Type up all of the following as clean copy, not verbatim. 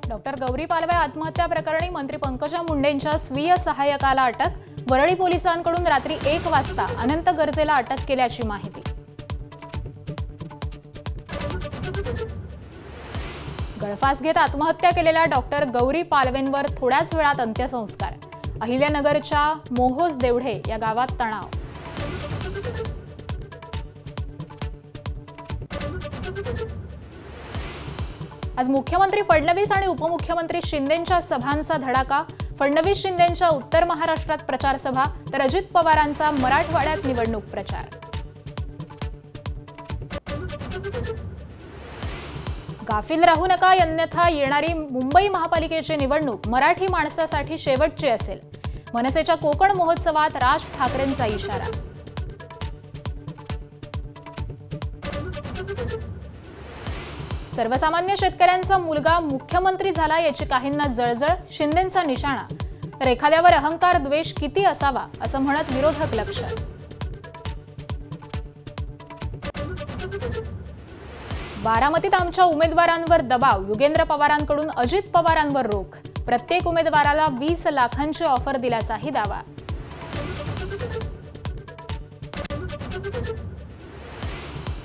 Doctor Gauri Palve आत्महत्या प्रकरणी मंत्री पंकजा मुंडेंच्या स्वीय सहाय्यकाला अटक। वरळी पोलिसांकडून रात्री 1 वाजता अनंत गरजेला अटक केल्याची माहिती। गळफास घेत आत्महत्या केलेल्या डॉक्टर गौरी पालवेंवर थोड्याच वेळात अंत्यसंस्कार। अहिल्यानगरच्या मोहोज देवढे या गावात तणाव। आज मुख्यमंत्री फडणवीस आणि उपमुख्यमंत्री शिंदेंच्या सभांचा धडाका। फडणवीस शिंदेंच्या उत्तर महाराष्ट्रात प्रचार सभा तर अजित पवारांचा मराठवाड्यात निवडणूक प्रचार। गाफील राहू नका, अन्यथा येणारी मुंबई महापालिकेची निवडणूक मराठी माणसासाठी शेवटची असेल। मनसेच्या कोकण महोत्सवात राज ठाकरेंचा इशारा। सर्वसामान्य शेतकऱ्यांचा मुलगा मुख्यमंत्री झाला याची काहींना जळजळ, शिंदेंचा निशाणा। तर एखाद्यावर अहंकार द्वेष किती असावा असं म्हणत विरोधक लक्ष। बारामतीत आमच्या उमेदवारांवर दबाव, युगेंद्र पवारांकडून अजित पवारांवर रोख। प्रत्येक उमेदवाराला 20 लाखांची ऑफर दिल्याचाही दावा।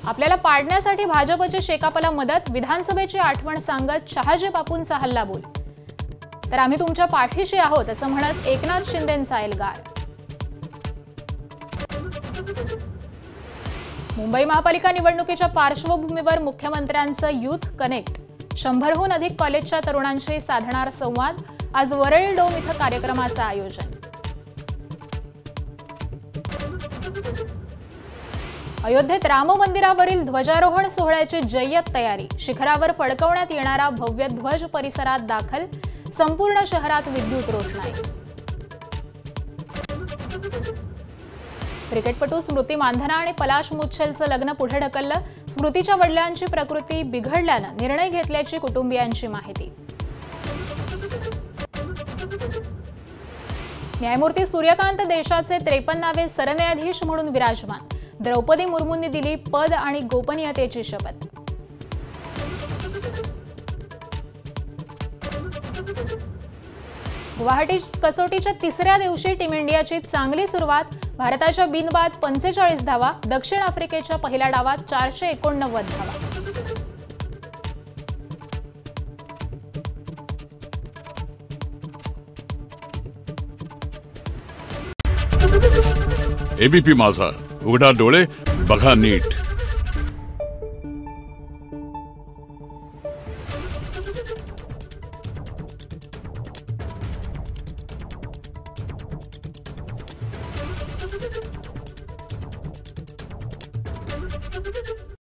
आपल्याला पाडण्यासाठी भाजपच्या शेकापला मदत, विधानसभेची आठवण सांगत शहाजी बापूंचा हल्लाबोल। तर आम्ही तुमच्या पाठीशी आहोत असं म्हणत एकनाथ शिंदेंचा एल्गार। मुंबई महापालिका निवडणुकीच्या पार्श्वभूमीवर मुख्यमंत्र्यांचं युथ कनेक्ट। 100हून अधिक कॉलेजच्या तरुणांशी साधणार संवाद। आज वरळी डोम इथं कार्यक्रमाचं आयोजन। अयोध्येत राम मंदिरावरील ध्वजारोहण सोहळ्याची जय्यत तयारी। शिखरावर फडकवण्यात येणारा भव्य ध्वज परिसरात दाखल। संपूर्ण शहरात विद्युत रोषणाई। क्रिकेटपटू स्मृती मानधना आणि पलाश मुच्छलचं लग्न पुढे ढकललं। स्मृतीच्या वडिलांची प्रकृती बिघडल्यानं निर्णय घेतल्याची कुटुंबियांची माहिती। न्यायमूर्ती सूर्यकांत देशाचे 53वे सरन्यायाधीश म्हणून विराजमान। द्रौपदी मुर्मूंनी दिली पद आणि गोपनीयतेची शपथ। गुवाहाटी कसोटीच्या तिसऱ्या दिवशी टीम इंडियाची चांगली सुरुवात। भारताच्या बिनबाद 45 धावा। दक्षिण आफ्रिकेच्या पहिल्या डावात 489 धावा। एबीपी माझा, उघडा डोळे बघा नीट।